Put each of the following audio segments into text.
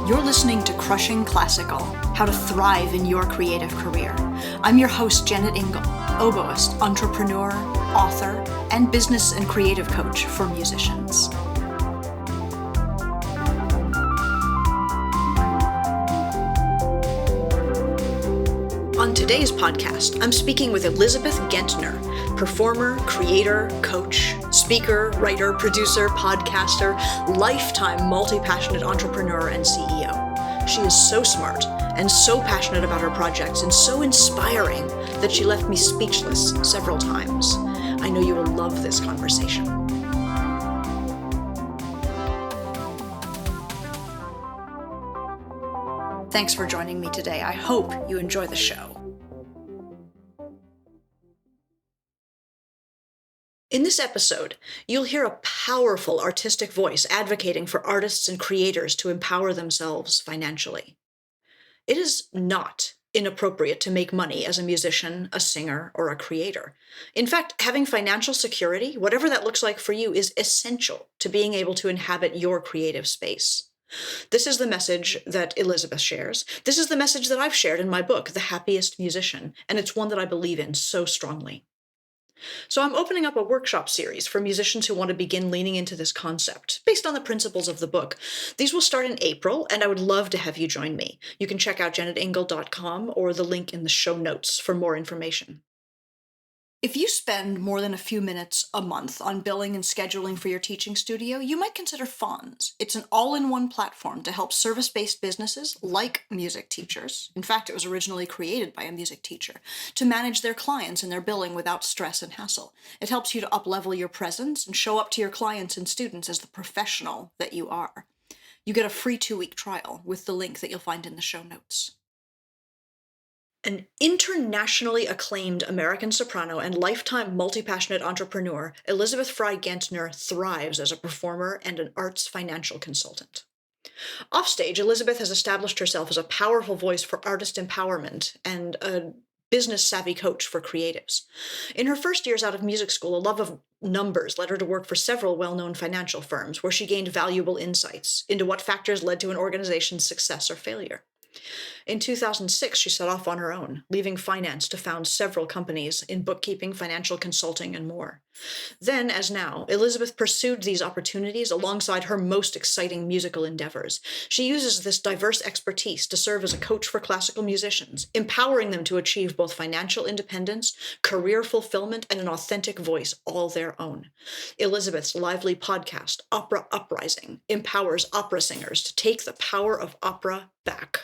You're listening to Crushing Classical, How to Thrive in Your Creative Career. I'm your host, Janet Ingle, oboist, entrepreneur, author, and business and creative coach for musicians. On today's podcast, I'm speaking with Elizabeth Gentner, performer, creator, coach, speaker, writer, producer, podcaster, lifetime multi-passionate entrepreneur, and CEO. She is so smart and so passionate about her projects and so inspiring that she left me speechless several times. I know you will love this conversation. Thanks for joining me today. I hope you enjoy the show. In this episode, you'll hear a powerful artistic voice advocating for artists and creators to empower themselves financially. It is not inappropriate to make money as a musician, a singer, or a creator. In fact, having financial security, whatever that looks like for you, is essential to being able to inhabit your creative space. This is the message that Elizabeth shares. This is the message that I've shared in my book, The Happiest Musician, and it's one that I believe in so strongly. So I'm opening up a workshop series for musicians who want to begin leaning into this concept, based on the principles of the book. These will start in April, and I would love to have you join me. You can check out janetingle.com or the link in the show notes for more information. If you spend more than a few minutes a month on billing and scheduling for your teaching studio, you might consider Fonz. It's an all-in-one platform to help service-based businesses like music teachers. In fact, it was originally created by a music teacher to manage their clients and their billing without stress and hassle. It helps you to up-level your presence and show up to your clients and students as the professional that you are. You get a free 2-week trial with the link that you'll find in the show notes. An internationally acclaimed American soprano and lifetime multi-passionate entrepreneur, Elizabeth Frey Gentner thrives as a performer and an arts financial consultant. Offstage, Elizabeth has established herself as a powerful voice for artist empowerment and a business-savvy coach for creatives. In her first years out of music school, a love of numbers led her to work for several well-known financial firms, where she gained valuable insights into what factors led to an organization's success or failure. In 2006, she set off on her own, leaving finance to found several companies in bookkeeping, financial consulting, and more. Then, as now, Elizabeth pursued these opportunities alongside her most exciting musical endeavors. She uses this diverse expertise to serve as a coach for classical musicians, empowering them to achieve both financial independence, career fulfillment, and an authentic voice all their own. Elizabeth's lively podcast, Opera Uprising, empowers opera singers to take the power of opera back.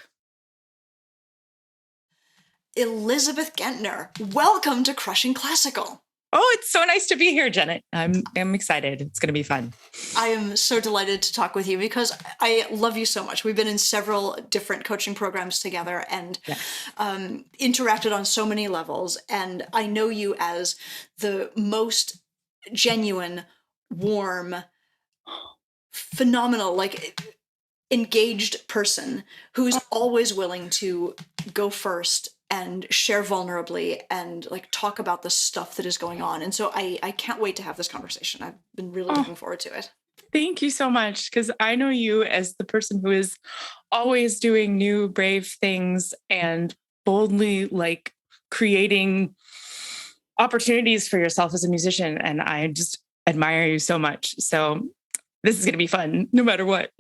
Elizabeth Gentner, welcome to Crushing Classical. Oh, it's so nice to be here, Janet. I'm excited. It's going to be fun. I am so delighted to talk with you because I love you so much. We've been in several different coaching programs together and interacted on so many levels. And I know you as the most genuine, warm, phenomenal, engaged person who's always willing to go first and share vulnerably and talk about the stuff that is going on. And so I can't wait to have this conversation. I've been really looking forward to it. Thank you so much. Because I know you as the person who is always doing new, brave things and boldly creating opportunities for yourself as a musician. And I just admire you so much. So this is going to be fun no matter what.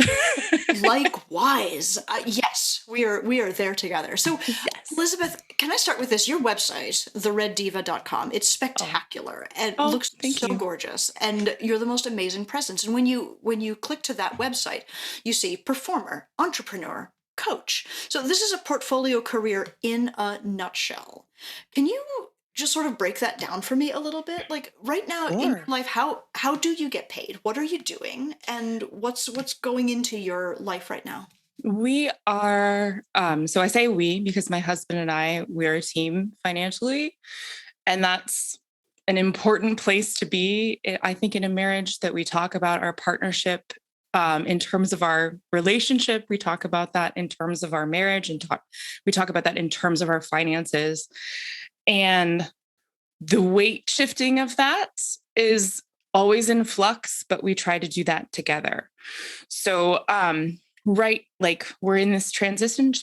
Likewise. Yes, we are there together. So yes. Elizabeth, can I start with this? Your website, thereddiva.com, it's spectacular and looks so gorgeous. And you're the most amazing presence. And when you click to that website, you see performer, entrepreneur, coach. So this is a portfolio career in a nutshell. Can you just sort of break that down for me a little bit? Right now in your life, how do you get paid? What are you doing? And what's going into your life right now? We are, so I say we, because my husband and we're a team financially, and that's an important place to be. I think in a marriage that we talk about our partnership in terms of our relationship, we talk about that in terms of our marriage, and we talk about that in terms of our finances. And the weight shifting of that is always in flux, but we try to do that together. So, right, like we're in this transition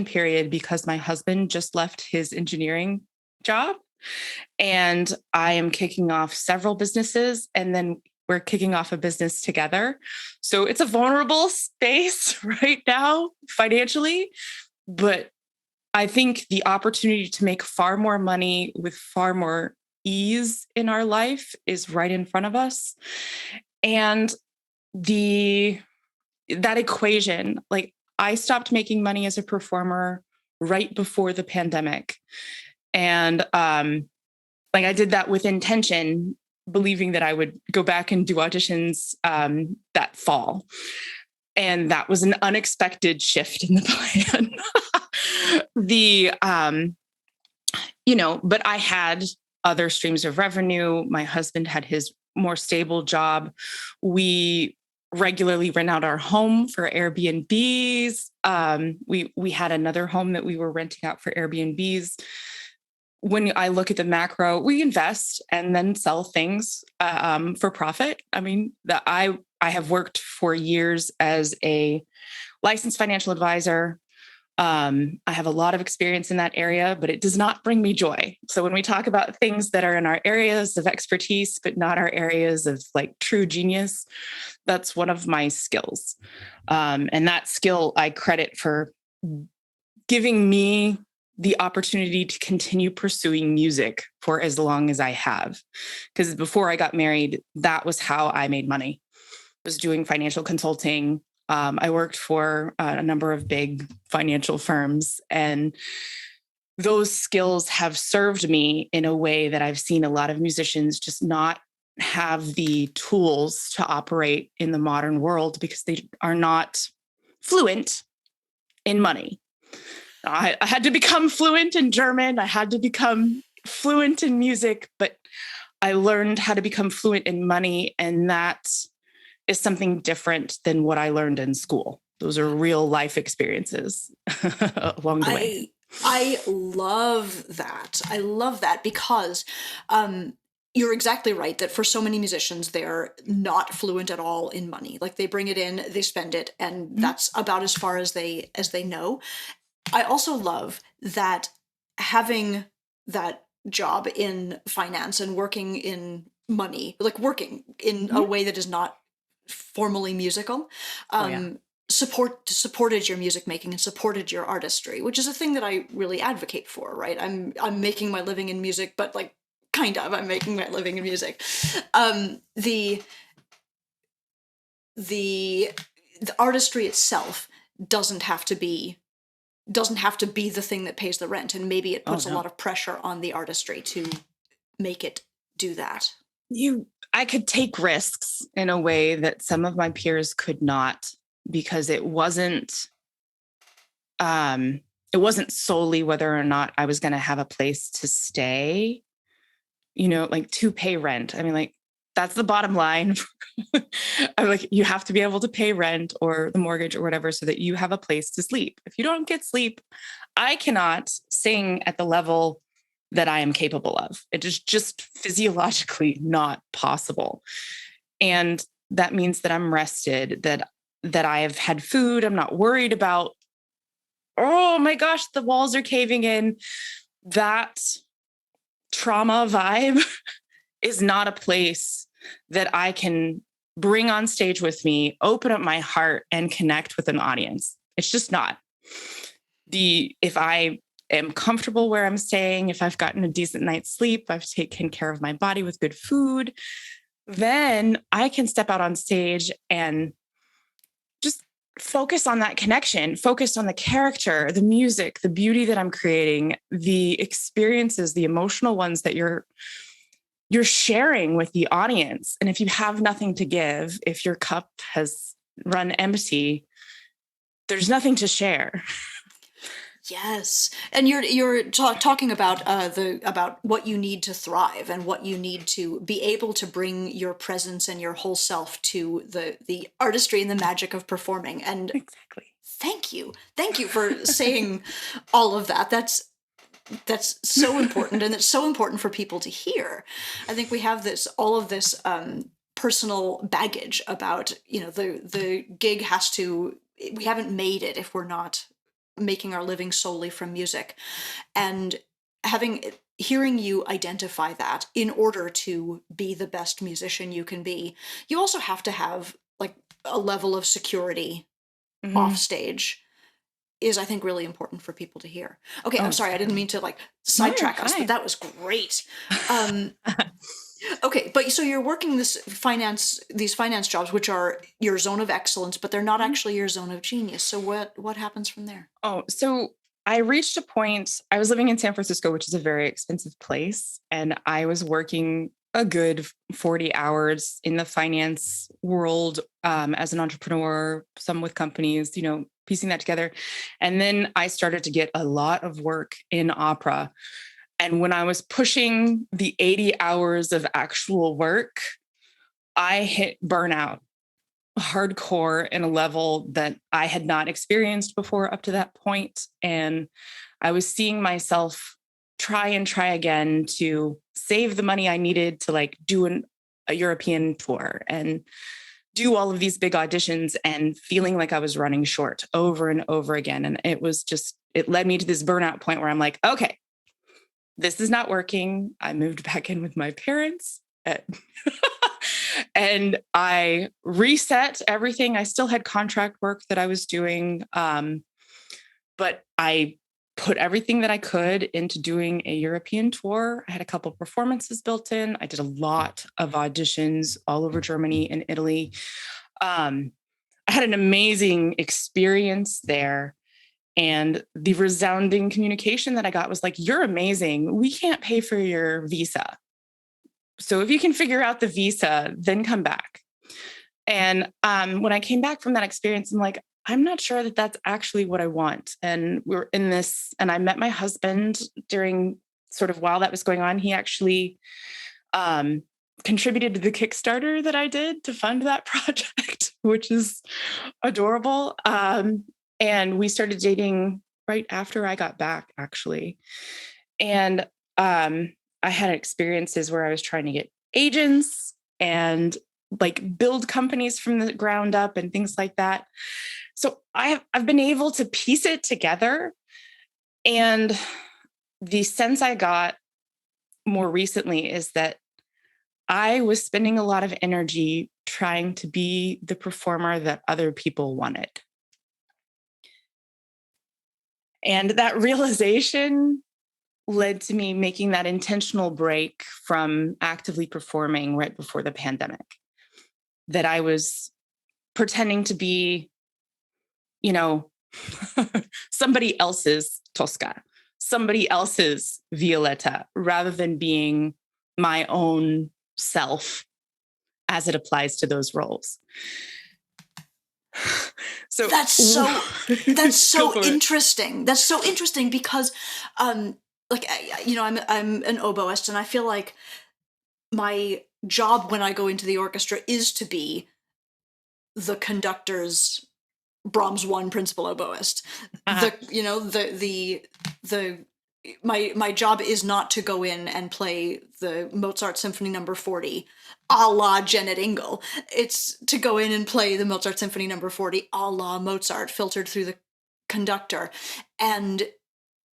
period because my husband just left his engineering job, and I am kicking off several businesses, and then we're kicking off a business together. So it's a vulnerable space right now financially, but I think the opportunity to make far more money with far more ease in our life is right in front of us. And the that equation, like I stopped making money as a performer right before the pandemic. And like I did that with intention, believing that I would go back and do auditions that fall. And that was an unexpected shift in the plan. But I had other streams of revenue. My husband had his more stable job. We regularly rent out our home for Airbnbs. We had another home that we were renting out for Airbnbs. When I look at the macro, we invest and then sell things for profit. I mean, I have worked for years as a licensed financial advisor. I have a lot of experience in that area, but it does not bring me joy. So when we talk about things that are in our areas of expertise, but not our areas of like true genius, that's one of my skills. And that skill I credit for giving me the opportunity to continue pursuing music for as long as I have. Because before I got married, that was how I made money, was doing financial consulting. I worked for a number of big financial firms, and those skills have served me in a way that I've seen a lot of musicians just not have the tools to operate in the modern world because they are not fluent in money. I had to become fluent in German. I had to become fluent in music, but I learned how to become fluent in money, and that is something different than what I learned in school. Those are real life experiences along the way. I love that. I love that because you're exactly right that for so many musicians, they're not fluent at all in money. Like they bring it in, they spend it, and that's about as far as they know. I also love that having that job in finance and working in money, like working in a way that is not formally musical, supported your music making and supported your artistry, which is a thing that I really advocate for, right? I'm making my living in music, but like kind of I'm making my living in music. The the artistry itself doesn't have to be the thing that pays the rent, and maybe it puts a lot of pressure on the artistry to make it do that. I could take risks in a way that some of my peers could not, because it wasn't solely whether or not I was going to have a place to stay, like to pay rent. I mean, like that's the bottom line. I'm like, you have to be able to pay rent or the mortgage or whatever so that you have a place to sleep. If you don't get sleep, I cannot sing at the level that I am capable of. It is just physiologically not possible. And that means that I'm rested, that I have had food. I'm not worried about, oh my gosh, the walls are caving in. That trauma vibe is not a place that I can bring on stage with me, open up my heart, and connect with an audience. It's just not. If I am comfortable where I'm staying, if I've gotten a decent night's sleep, I've taken care of my body with good food, then I can step out on stage and just focus on that connection, focus on the character, the music, the beauty that I'm creating, the experiences, the emotional ones that you're sharing with the audience. And if you have nothing to give, if your cup has run empty, there's nothing to share. Yes, and you're talking about about what you need to thrive and what you need to be able to bring your presence and your whole self to the artistry and the magic of performing. And exactly. Thank you for saying all of that. That's so important, and it's so important for people to hear. I think we have all of this personal baggage about, the gig has to. We haven't made it if we're not making our living solely from music, and hearing you identify that in order to be the best musician you can be, you also have to have like a level of security off Mhm. stage is, I think, really important for people to hear. Okay, I'm Oh, sorry, I didn't mean definitely. to like No, you're sidetrack us, but fine. that was great. Um, okay, but so you're working these finance jobs, which are your zone of excellence, but they're not Mhm. actually your zone of genius. So what happens from there? Oh, so I reached a point, I was living in San Francisco, which is a very expensive place, and I was working a good 40 hours in the finance world, as an entrepreneur, some with companies, piecing that together. And then I started to get a lot of work in opera. And when I was pushing the 80 hours of actual work, I hit burnout hardcore in a level that I had not experienced before up to that point. And I was seeing myself try and try again to save the money I needed to like do a European tour and do all of these big auditions, and feeling like I was running short over and over again. And it led me to this burnout point where I'm like, okay, this is not working. I moved back in with my parents. And I reset everything. I still had contract work that I was doing, but I put everything that I could into doing a European tour. I had a couple performances built in. I did a lot of auditions all over Germany and Italy. Um, I had an amazing experience there. And the resounding communication that I got was like, "You're amazing. We can't pay for your visa. So if you can figure out the visa, then come back." And when I came back from that experience, I'm like, I'm not sure that that's actually what I want. And we were in this, and I met my husband during sort of while that was going on. He actually um, contributed to the Kickstarter that I did to fund that project, which is adorable. And we started dating right after I got back, actually. And I had experiences where I was trying to get agents and like build companies from the ground up and things like that. So I've been able to piece it together. And the sense I got more recently is that I was spending a lot of energy trying to be the performer that other people wanted. And that realization led to me making that intentional break from actively performing right before the pandemic. That I was pretending to be, you know, somebody else's Tosca, somebody else's Violetta, rather than being my own self as it applies to those roles. So That's so that's go so for it. interesting. That's so interesting because, um, I'm an oboist, and I feel like my job when I go into the orchestra is to be the conductor's Brahms one principal oboist. Uh-huh. The my job is not to go in and play the Mozart Symphony Number 40 a la Janet Ingle. It's to go in and play the Mozart Symphony Number 40 a la Mozart, filtered through the conductor. And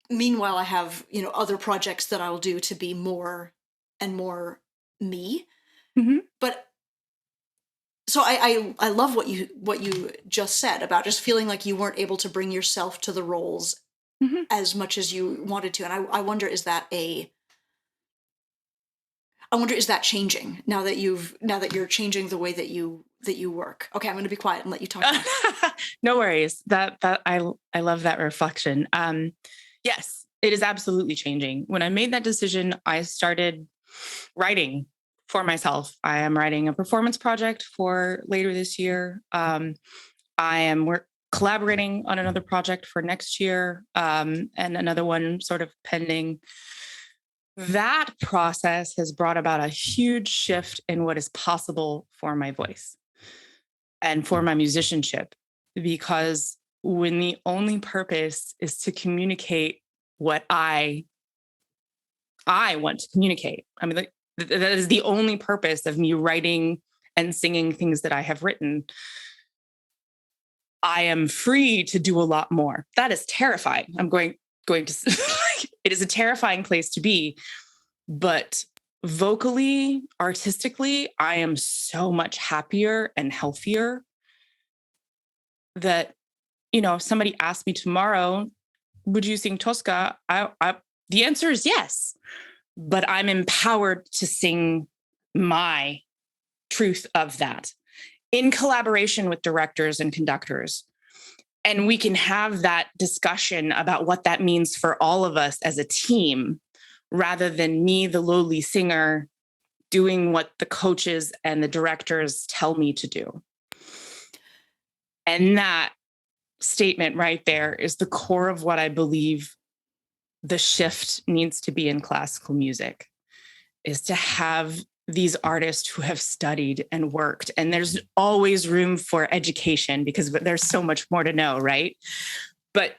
meanwhile, I have, other projects that I'll do to be more and more me. Mhm, But so I love what you just said about just feeling like you weren't able to bring yourself to the roles mhm. as much as you wanted to. And I wonder, I wonder, is that changing now that you're changing the way that you work? Okay, I'm going to be quiet and let you talk now. No worries. I love that reflection. Yes, it is absolutely changing. When I made that decision, I started writing for myself. I am writing a performance project for later this year. I am collaborating on another project for next year, and another one sort of pending. That process has brought about a huge shift in what is possible for my voice and for my musicianship, because when the only purpose is to communicate what I I want to communicate. I mean, that is the only purpose of me writing and singing things that I have written. I am free to do a lot more. That is terrifying. I'm going to, it is a terrifying place to be, but vocally, artistically, I am so much happier and healthier that, if somebody asked me tomorrow, would you sing Tosca? The answer is yes, but I'm empowered to sing my truth of that in collaboration with directors and conductors. And we can have that discussion about what that means for all of us as a team, rather than me, the lowly singer, doing what the coaches and the directors tell me to do. And that statement right there is the core of what I believe the shift needs to be in classical music, is to have these artists who have studied and worked. And there's always room for education because there's so much more to know, right? But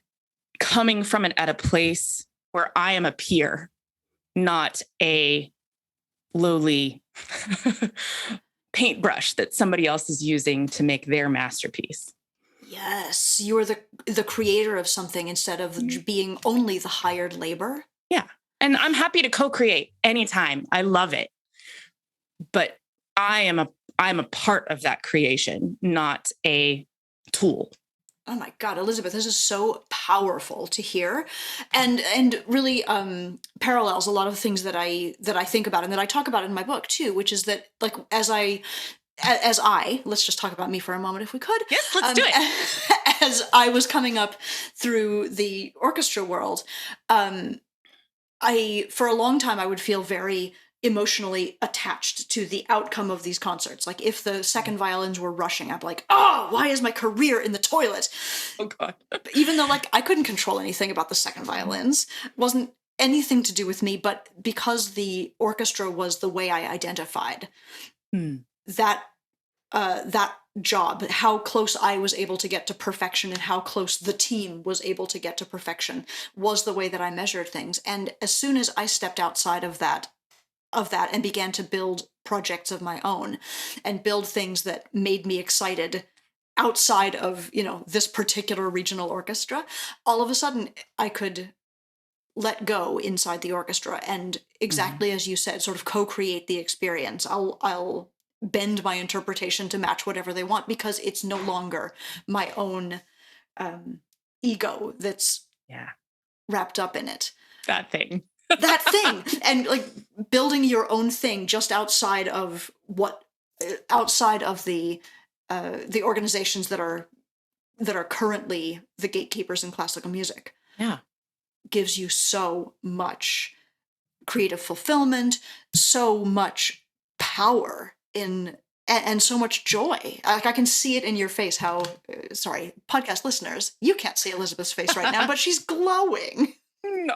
coming from it at a place where I am a peer, not a lowly paintbrush that somebody else is using to make their masterpiece. Yes, you're the creator of something instead of being only the hired labor. Yeah. And I'm happy to co-create anytime. I love it. But I'm a part of that creation, not a tool. Oh my God, Elizabeth, this is so powerful to hear, and really parallels a lot of things that I think about and that I talk about in my book too, which is that, like, as I let's just talk about me for a moment if we could. Yes, let's do it. As I was coming up through the orchestra world, for a long time I would feel very emotionally attached to the outcome of these concerts. Like, if the second violins were rushing, I'd be like, oh, why is my career in the toilet? Oh God. Even though, like, I couldn't control anything about the second violins. It wasn't anything to do with me, but because the orchestra was the way I identified, that job, how close I was able to get to perfection and how close the team was able to get to perfection was the way that I measured things. And as soon as I stepped outside of that and began to build projects of my own and build things that made me excited outside of, this particular regional orchestra, all of a sudden I could let go inside the orchestra and, exactly as you said, sort of co-create the experience. I'll bend my interpretation to match whatever they want, because it's no longer my own ego that's wrapped up in it. That thing. And, like, building your own thing just outside of the organizations that are currently the gatekeepers in classical music. Yeah. Gives you so much creative fulfillment, so much power and so much joy. Like, I can see it in your face how, sorry, podcast listeners, you can't see Elizabeth's face right now, but she's glowing.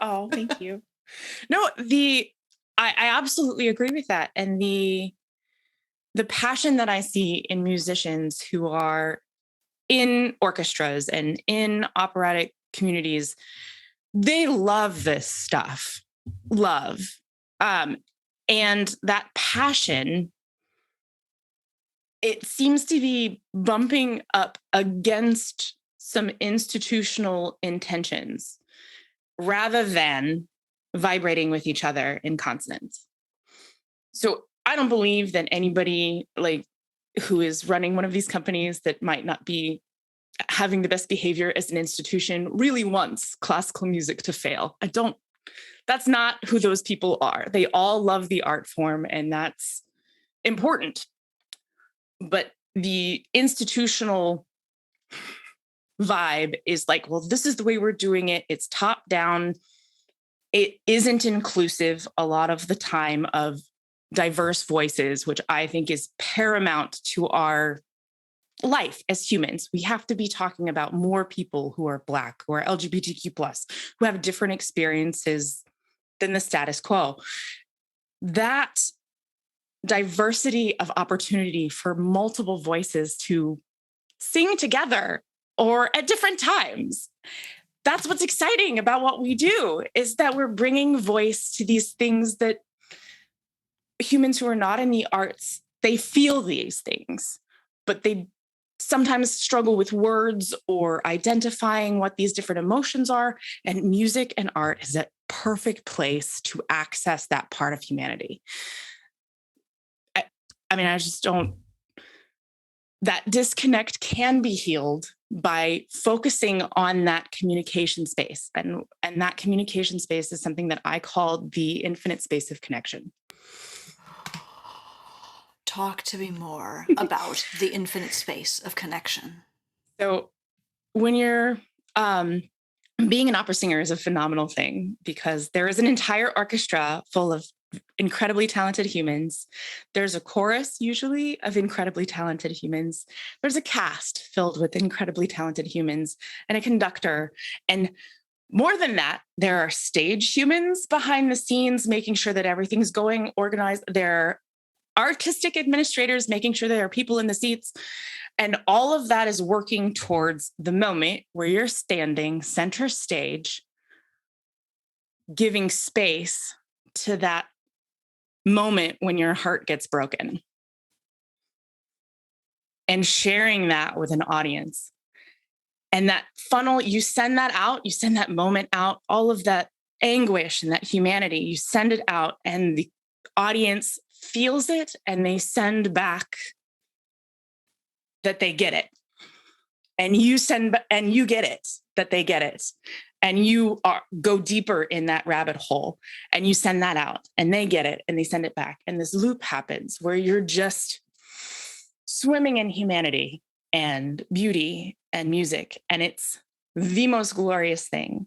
Oh, thank you. No, I absolutely agree with that. And the passion that I see in musicians who are in orchestras and in operatic communities, they love this stuff. Love. And that passion, it seems to be bumping up against some institutional intentions rather than vibrating with each other in consonance. So I don't believe that anybody, like, who is running one of these companies that might not be having the best behavior as an institution really wants classical music to fail. That's not who those people are. They all love the art form, and that's important. But the institutional vibe is like, well, this is the way we're doing it. It's top down. It isn't inclusive a lot of the time of diverse voices, which I think is paramount to our life as humans. We have to be talking about more people who are Black, who are LGBTQ+, who have different experiences than the status quo. That diversity of opportunity for multiple voices to sing together or at different times that's what's exciting about what we do, is that we're bringing voice to these things that humans who are not in the arts, they feel these things, but they sometimes struggle with words or identifying what these different emotions are. And music and art is a perfect place to access that part of humanity. I mean, I just don't, that disconnect can be healed by focusing on that communication space. And that communication space is something that I call the infinite space of connection. Talk to me more about the infinite space of connection. So when you're being an opera singer is a phenomenal thing, because there is an entire orchestra full of incredibly talented humans. There's a chorus usually of incredibly talented humans. There's a cast filled with incredibly talented humans and a conductor. And more than that, there are stage humans behind the scenes, making sure that everything's going organized. There are artistic administrators making sure there are people in the seats. And all of that is working towards the moment where you're standing center stage, giving space to that moment when your heart gets broken and sharing that with an audience. And that funnel, you send that out, you send that moment out, all of that anguish and that humanity, you send it out, and the audience feels it and they send back that they get it. And you get it, that they get it. And you go deeper in that rabbit hole and you send that out and they get it and they send it back. And this loop happens where you're just swimming in humanity and beauty and music. And it's the most glorious thing.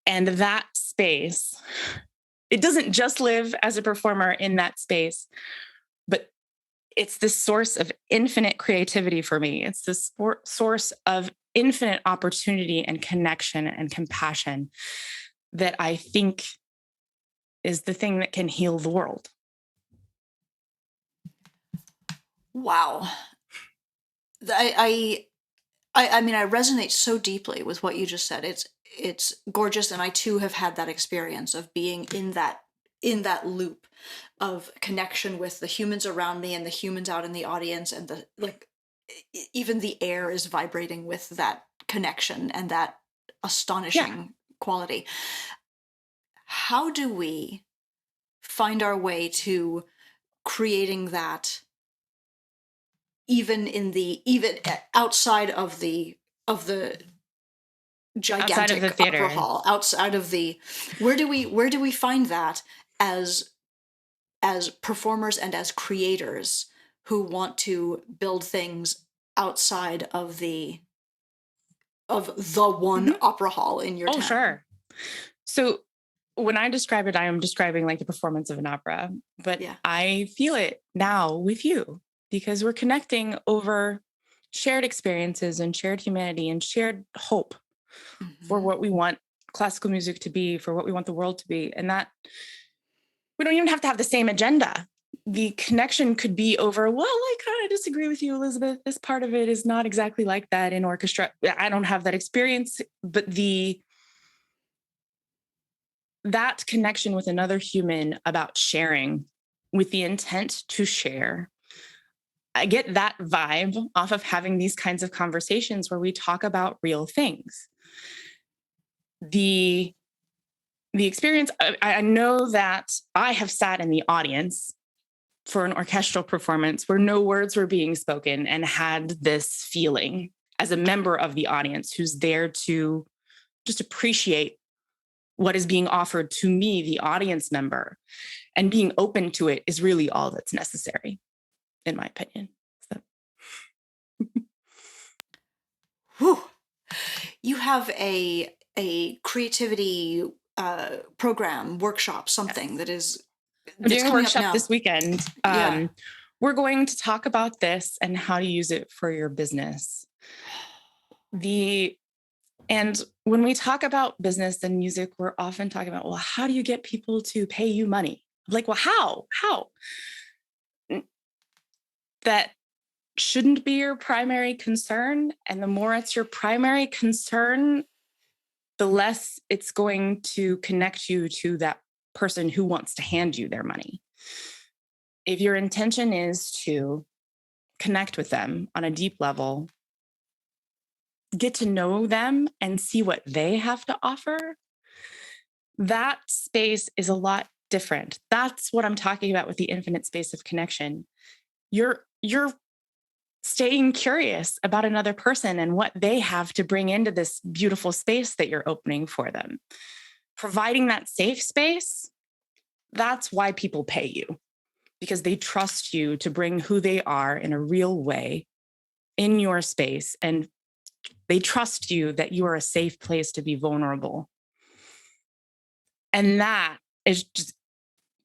And that space, it doesn't just live as a performer in that space, but it's the source of infinite creativity for me. It's the source of infinite opportunity and connection and compassion that I think is the thing that can heal the world. Wow. I mean, I resonate so deeply with what you just said. It's gorgeous, and I too have had that experience of being in that loop of connection with the humans around me and the humans out in the audience, and even the air is vibrating with that connection and that astonishing quality. How do we find our way to creating that even outside of the gigantic opera hall, outside of where do we find that as performers and as creators who want to build things outside of the one opera hall in your town? Oh, sure. So when I describe it, I am describing like the performance of an opera, but I feel it now with you, because we're connecting over shared experiences and shared humanity and shared hope for what we want classical music to be, for what we want the world to be. And that we don't even have to have the same agenda. The connection could be over, well, I kind of disagree with you, Elizabeth. This part of it is not exactly like that in orchestra. I don't have that experience, but that connection with another human about sharing with the intent to share. I get that vibe off of having these kinds of conversations where we talk about real things. The experience, I know that I have sat in the audience for an orchestral performance where no words were being spoken and had this feeling as a member of the audience who's there to just appreciate what is being offered to me, the audience member, and being open to it is really all that's necessary, in my opinion. Whew. You have a creativity program, workshop, something that is. I'm doing a workshop this weekend. We're going to talk about this and how to use it for your business. And when we talk about business and music, we're often talking about, well, how do you get people to pay you money? Like, well, how? That shouldn't be your primary concern. And the more it's your primary concern, the less it's going to connect you to that person who wants to hand you their money. If your intention is to connect with them on a deep level, get to know them and see what they have to offer, that space is a lot different. That's what I'm talking about with the infinite space of connection. You're staying curious about another person and what they have to bring into this beautiful space that you're opening for them. Providing that safe space, that's why people pay you, because they trust you to bring who they are in a real way in your space. And they trust you that you are a safe place to be vulnerable. And that is just,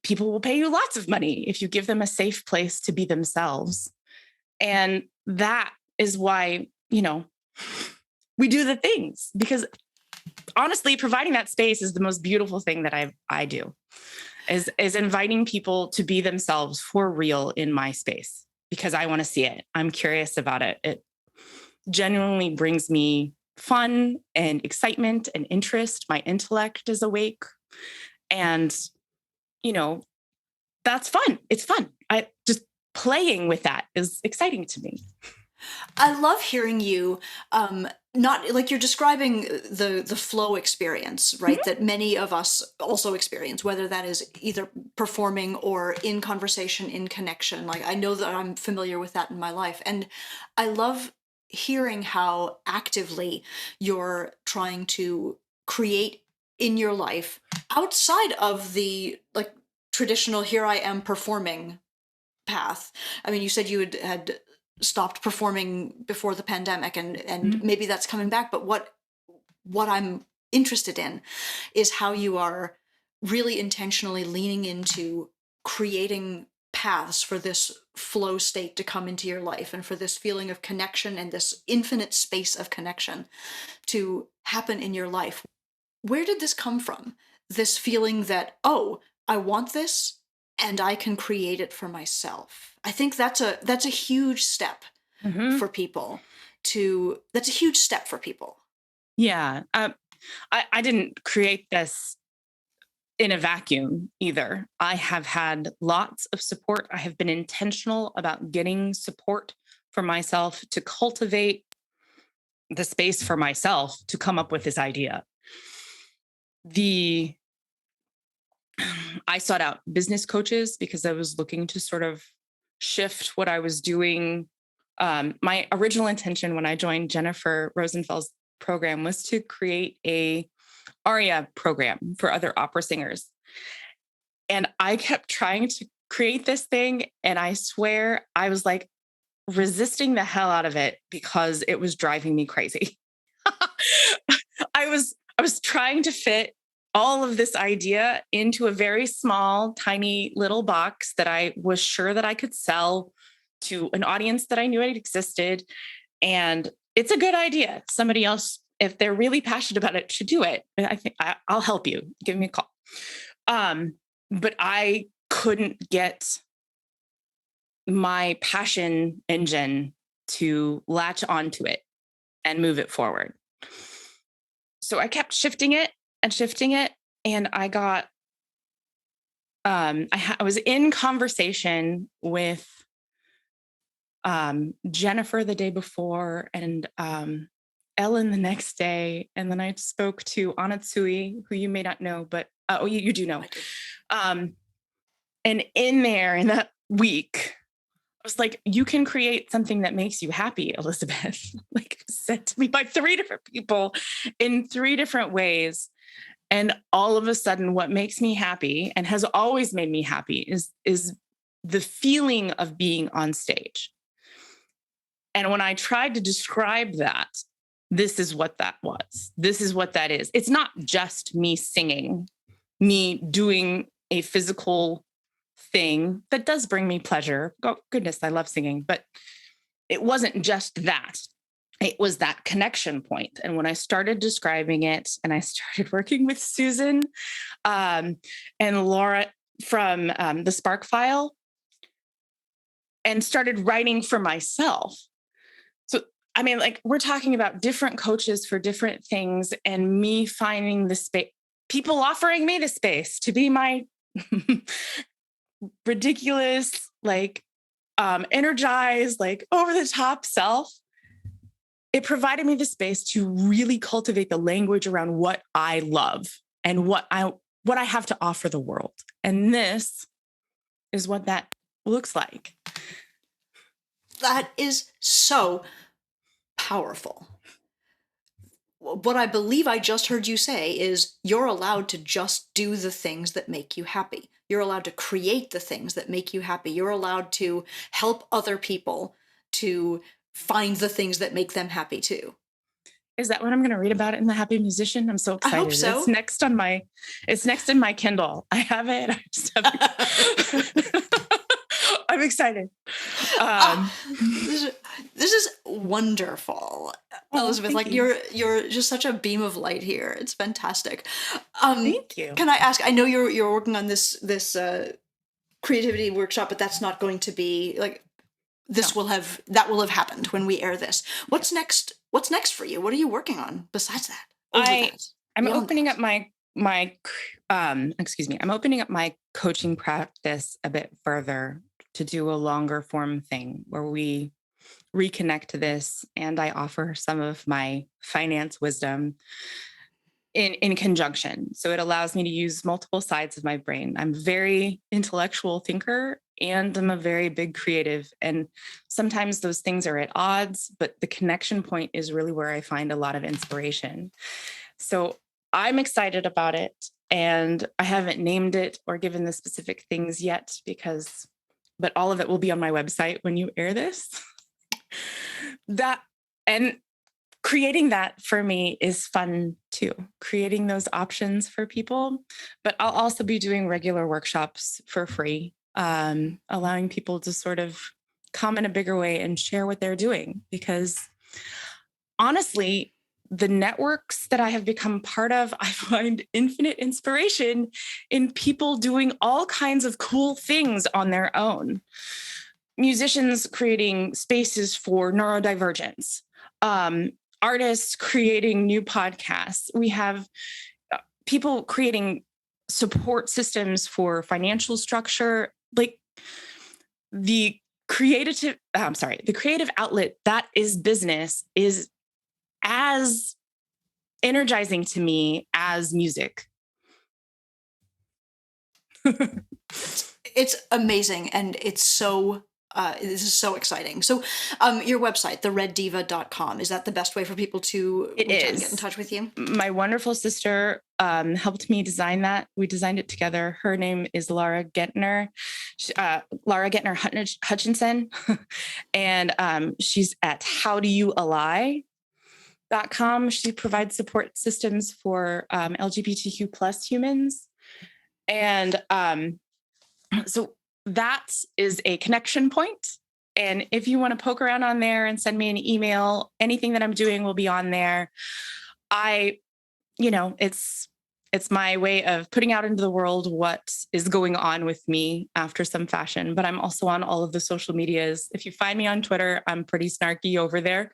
people will pay you lots of money if you give them a safe place to be themselves. And that is why, we do the things, because honestly, providing that space is the most beautiful thing that I do, is inviting people to be themselves for real in my space, because I want to see it. I'm curious about it. It genuinely brings me fun and excitement and interest. My intellect is awake. And, that's fun. It's fun. I just playing with that is exciting to me. I love hearing you, not like you're describing the flow experience, right? Mm-hmm. That many of us also experience, whether that is either performing or in conversation, in connection. Like, I know that I'm familiar with that in my life. And I love hearing how actively you're trying to create in your life outside of the like traditional here I am performing path. I mean, you said you had stopped performing before the pandemic, and maybe that's coming back, but what I'm interested in is how you are really intentionally leaning into creating paths for this flow state to come into your life, and for this feeling of connection and this infinite space of connection to happen in your life. Where did this come from? This feeling that, oh, I want this and I can create it for myself. I think that's a huge step for people that's a huge step for people. Yeah. I didn't create this in a vacuum either. I have had lots of support. I have been intentional about getting support for myself to cultivate the space for myself to come up with this idea. I sought out business coaches because I was looking to sort of shift what I was doing. My original intention when I joined Jennifer Rosenfeld's program was to create a aria program for other opera singers. And I kept trying to create this thing. And I swear I was like resisting the hell out of it because it was driving me crazy. I was trying to fit all of this idea into a very small, tiny little box that I was sure that I could sell to an audience that I knew it existed. And it's a good idea. Somebody else, if they're really passionate about it, should do it. I think I'll help you. Give me a call. But I couldn't get my passion engine to latch onto it and move it forward. So I kept shifting it. And I got, I was in conversation with Jennifer the day before and Ellen the next day. And then I spoke to Anatsui, who you may not know, but you do know. And in that week, I was like, you can create something that makes you happy, Elizabeth. Like said to me by 3 different people in 3 different ways. And all of a sudden, what makes me happy and has always made me happy is the feeling of being on stage. And when I tried to describe that, this is what that was. This is what that is. It's not just me singing, me doing a physical thing that does bring me pleasure. Oh, goodness, I love singing. But it wasn't just that. It was that connection point. And when I started describing it and I started working with Susan and Laura from the Spark File and started writing for myself. So I mean, like, we're talking about different coaches for different things, and me finding the space, people offering me the space to be my ridiculous, like, energized, like, over the top self. It provided me the space to really cultivate the language around what I love and what I have to offer the world. And this is what that looks like. That is so powerful. What I believe I just heard you say is you're allowed to just do the things that make you happy. You're allowed to create the things that make you happy. You're allowed to help other people to find the things that make them happy too. Is that what I'm going to read about it in The Happy Musician? I'm so excited. I hope so. It's next in my Kindle. I have it. I just have I'm excited. This is wonderful, Elizabeth. Like you're just such a beam of light here. It's fantastic. Thank you. Can I ask? I know you're working on this creativity workshop, but that's not going to be like this. No. That will have happened when we air this. What's next? What's next for you? What are you working on besides that? I'm opening up my I'm opening up my coaching practice a bit further to do a longer form thing where we reconnect to this, and I offer some of my finance wisdom in conjunction. So it allows me to use multiple sides of my brain. I'm a very intellectual thinker, and I'm a very big creative. And sometimes those things are at odds, but the connection point is really where I find a lot of inspiration. So I'm excited about it, and I haven't named it or given the specific things yet but all of it will be on my website when you air this. And creating that for me is fun too, creating those options for people. But I'll also be doing regular workshops for free, allowing people to sort of come in a bigger way and share what they're doing. Because honestly, the networks that I have become part of, I find infinite inspiration in people doing all kinds of cool things on their own. Musicians creating spaces for neurodivergence, artists creating new podcasts. We have people creating support systems for financial structure, like the creative outlet that is business is as energizing to me as music. It's amazing. And it's so, this is so exciting. So your website, thereddiva.com, is that the best way for people to get in touch with you? My wonderful sister helped me design that. We designed it together. Her name is Laura Gentner, Hutchinson. And she's at howdoyoually.com. She provides support systems for LGBTQ plus humans. And so that is a connection point. And if you want to poke around on there and send me an email, anything that I'm doing will be on there. It's my way of putting out into the world what is going on with me after some fashion, but I'm also on all of the social medias. If you find me on Twitter, I'm pretty snarky over there.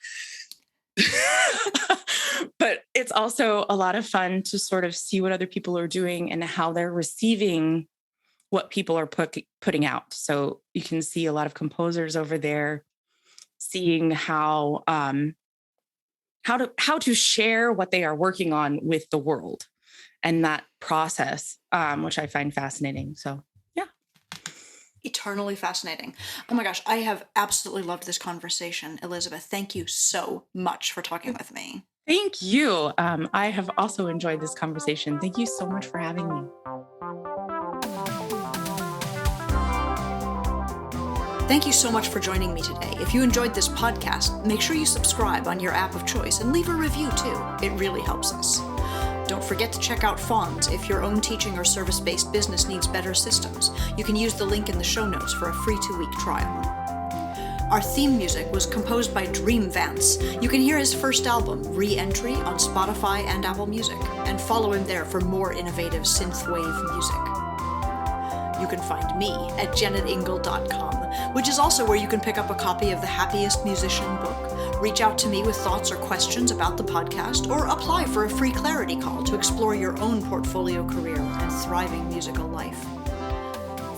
But it's also a lot of fun to sort of see what other people are doing and how they're receiving what people are putting out. So you can see a lot of composers over there, seeing how to share what they are working on with the world, and that process, which I find fascinating. So yeah. Eternally fascinating. Oh my gosh, I have absolutely loved this conversation. Elizabeth, thank you so much for talking with me. Thank you. I have also enjoyed this conversation. Thank you so much for having me. Thank you so much for joining me today. If you enjoyed this podcast, make sure you subscribe on your app of choice and leave a review too. It really helps us. Don't forget to check out Fawns if your own teaching or service-based business needs better systems. You can use the link in the show notes for a free 2-week trial. Our theme music was composed by Dream Vance. You can hear his first album, Re-Entry, on Spotify and Apple Music, and follow him there for more innovative synthwave music. You can find me at janetingle.com, which is also where you can pick up a copy of The Happiest Musician book, Reach out to me with thoughts or questions about the podcast, or apply for a free clarity call to explore your own portfolio career and thriving musical life.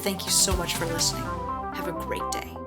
Thank you so much for listening. Have a great day.